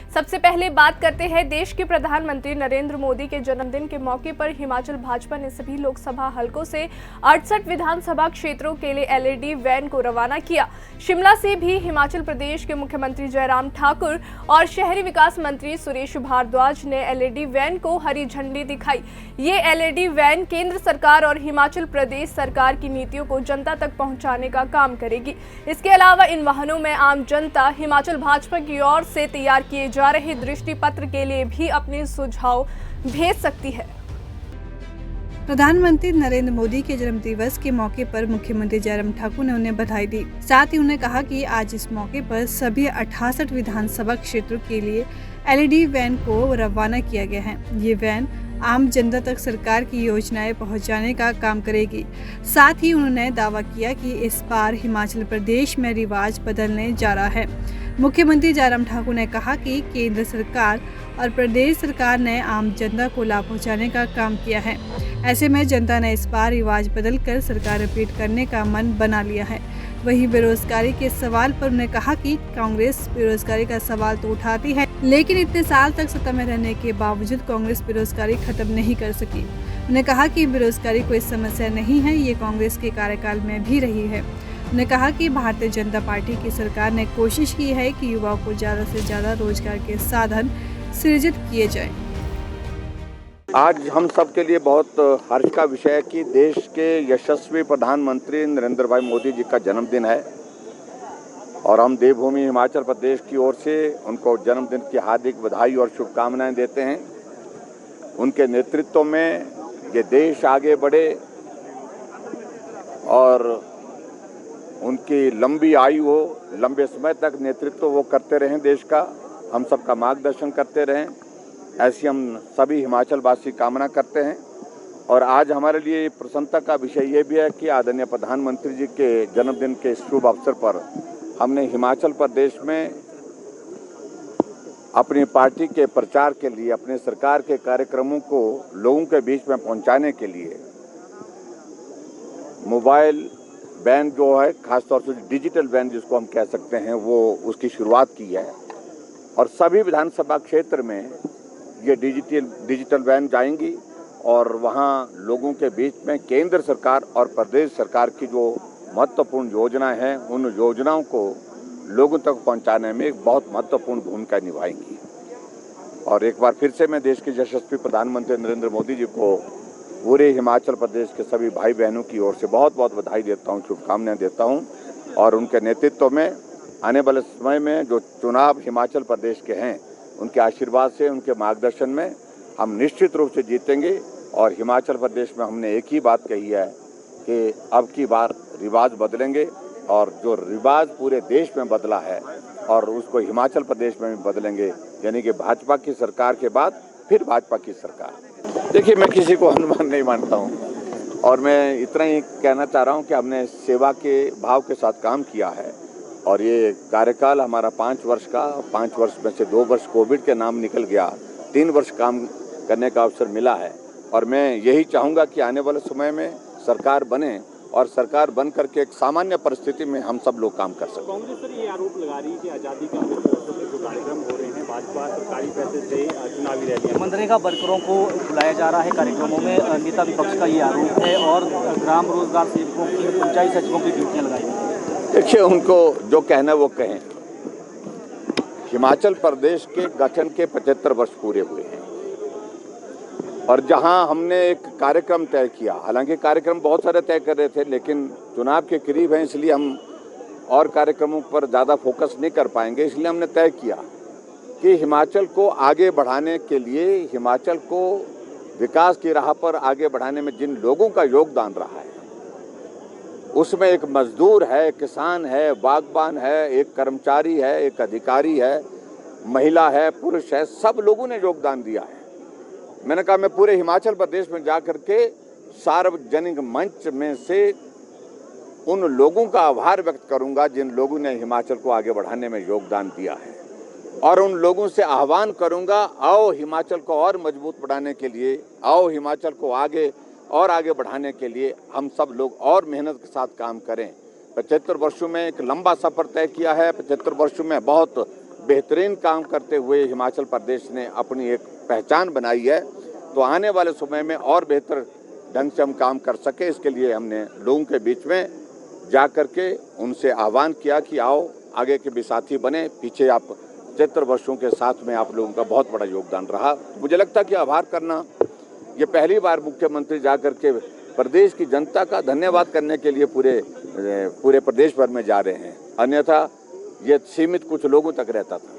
सबसे पहले बात करते हैं देश के प्रधानमंत्री नरेंद्र मोदी के जन्मदिन के मौके पर हिमाचल भाजपा ने सभी लोकसभा हलकों से 68 विधानसभा क्षेत्रों के लिए एलईडी वैन को रवाना किया। शिमला से भी हिमाचल प्रदेश के मुख्यमंत्री जयराम ठाकुर और शहरी विकास मंत्री सुरेश भारद्वाज ने एलईडी वैन को हरी झंडी दिखाई। ये एलईडी वैन केंद्र सरकार और हिमाचल प्रदेश सरकार की नीतियों को जनता तक पहुंचाने का काम करेगी। इसके अलावा इन वाहनों में आम जनता हिमाचल भाजपा की ओर से तैयार किए जा रहे दृष्टि पत्र के लिए भी अपने सुझाव भेज सकती है। प्रधानमंत्री नरेंद्र मोदी के जन्मदिवस के मौके पर मुख्यमंत्री जयराम ठाकुर ने उन्हें बधाई दी। साथ ही उन्होंने कहा कि आज इस मौके पर सभी 68 विधानसभा क्षेत्रों के लिए एलईडी वैन को रवाना किया गया है। ये वैन आम जनता तक सरकार की योजनाएं पहुंचाने का काम करेगी। साथ ही उन्होंने दावा किया कि इस बार हिमाचल प्रदेश में रिवाज बदलने जा रहा है। मुख्यमंत्री जयराम ठाकुर ने कहा कि केंद्र सरकार और प्रदेश सरकार ने आम जनता को लाभ पहुंचाने का काम किया है। ऐसे में जनता ने इस बार रिवाज बदलकर सरकार रिपीट करने का मन बना लिया है। वहीं बेरोजगारी के सवाल पर उन्होंने कहा कि कांग्रेस बेरोजगारी का सवाल तो उठाती है, लेकिन इतने साल तक सत्ता में रहने के बावजूद कांग्रेस बेरोजगारी खत्म नहीं कर सकी। उन्होंने कहा कि बेरोजगारी कोई समस्या नहीं है, ये कांग्रेस के कार्यकाल में भी रही है। उन्होंने कहा कि भारतीय जनता पार्टी की सरकार ने कोशिश की है कि युवाओं को ज़्यादा से ज़्यादा रोजगार के साधन सृजित किए जाएं। आज हम सब के लिए बहुत हर्ष का विषय है कि देश के यशस्वी प्रधानमंत्री नरेंद्र भाई मोदी जी का जन्मदिन है और हम देवभूमि हिमाचल प्रदेश की ओर से उनको जन्मदिन की हार्दिक बधाई और शुभकामनाएं देते हैं। उनके नेतृत्व में ये देश आगे बढ़े और उनकी लंबी आयु हो, लंबे समय तक नेतृत्व वो करते रहें, देश का हम सबका मार्गदर्शन करते रहें, ऐसी हम सभी हिमाचल वासी कामना करते हैं। और आज हमारे लिए प्रसन्नता का विषय ये भी है कि आदरणीय प्रधानमंत्री जी के जन्मदिन के शुभ अवसर पर हमने हिमाचल प्रदेश में अपनी पार्टी के प्रचार के लिए, अपने सरकार के कार्यक्रमों को लोगों के बीच में पहुंचाने के लिए मोबाइल वैन जो है, खासतौर से डिजिटल वैन जिसको हम कह सकते हैं, वो उसकी शुरुआत की है। और सभी विधानसभा क्षेत्र में ये डिजिटल वैन जाएंगी और वहाँ लोगों के बीच में केंद्र सरकार और प्रदेश सरकार की जो महत्वपूर्ण योजनाएं हैं, उन योजनाओं को लोगों तक पहुंचाने में एक बहुत महत्वपूर्ण भूमिका निभाएंगी। और एक बार फिर से मैं देश के यशस्वी प्रधानमंत्री नरेंद्र मोदी जी को पूरे हिमाचल प्रदेश के सभी भाई बहनों की ओर से बहुत बहुत बधाई देता हूँ, शुभकामनाएं देता हूँ। और उनके नेतृत्व में आने वाले समय में जो चुनाव हिमाचल प्रदेश के हैं, उनके आशीर्वाद से, उनके मार्गदर्शन में हम निश्चित रूप से जीतेंगे। और हिमाचल प्रदेश में हमने एक ही बात कही है कि अब की बार रिवाज बदलेंगे, और जो रिवाज पूरे देश में बदला है और उसको हिमाचल प्रदेश में भी बदलेंगे, यानी कि भाजपा की सरकार के बाद फिर भाजपा की सरकार। देखिए, मैं किसी को हनुमान नहीं मानता हूँ और मैं इतना ही कहना चाह रहा हूँ कि हमने सेवा के भाव के साथ काम किया है और ये कार्यकाल हमारा 5 वर्ष का, 5 वर्ष में से 2 वर्ष कोविड के नाम निकल गया, 3 वर्ष काम करने का अवसर मिला है। और मैं यही चाहूँगा कि आने वाले समय में सरकार बने और सरकार बन करके एक सामान्य परिस्थिति में हम सब लोग काम कर सकें। कांग्रेस सर ये आरोप लगा रही है कि आज़ादी का जो कार्यक्रम हो रहे हैं, भाजपा सरकारी पैसे से चुनावी रैलियां, मनरेगा वर्करों को बुलाया जा रहा है कार्यक्रमों में, नेता विपक्ष का ये आरोप है और ग्राम रोजगार सेवकों की, पंचायत सचिवों की ड्यूटियाँ लगाई हैं। देखिए, उनको जो कहना वो कहें। हिमाचल प्रदेश के गठन के 75 वर्ष पूरे हुए हैं और जहां हमने एक कार्यक्रम तय किया, हालांकि कार्यक्रम बहुत सारे तय कर रहे थे, लेकिन चुनाव के करीब हैं इसलिए हम और कार्यक्रमों पर ज़्यादा फोकस नहीं कर पाएंगे। इसलिए हमने तय किया कि हिमाचल को आगे बढ़ाने के लिए, हिमाचल को विकास की राह पर आगे बढ़ाने में जिन लोगों का योगदान रहा है, उसमें एक मजदूर है, किसान है, बागबान है, एक कर्मचारी है, एक अधिकारी है, महिला है, पुरुष है, सब लोगों ने योगदान दिया है। मैंने कहा मैं पूरे हिमाचल प्रदेश में जाकर के सार्वजनिक मंच में से उन लोगों का आभार व्यक्त करूंगा जिन लोगों ने हिमाचल को आगे बढ़ाने में योगदान दिया है, और उन लोगों से आह्वान करूंगा, आओ हिमाचल को और मजबूत बनाने के लिए, आओ हिमाचल को आगे बढ़ाने के लिए हम सब लोग और मेहनत के साथ काम करें। 75 वर्षों में एक लंबा सफर तय किया है, 75 वर्षों में बहुत बेहतरीन काम करते हुए हिमाचल प्रदेश ने अपनी एक पहचान बनाई है। तो आने वाले समय में और बेहतर ढंग से हम काम कर सके, इसके लिए हमने लोगों के बीच में जा कर के उनसे आह्वान किया कि आओ आगे के भी साथी बने। पीछे आप 73 वर्षों के साथ में आप लोगों का बहुत बड़ा योगदान रहा। मुझे लगता है कि आभार करना, ये पहली बार मुख्यमंत्री जा कर के प्रदेश की जनता का धन्यवाद करने के लिए पूरे प्रदेश भर में जा रहे हैं। अन्यथा ये सीमित कुछ लोगों तक रहता था।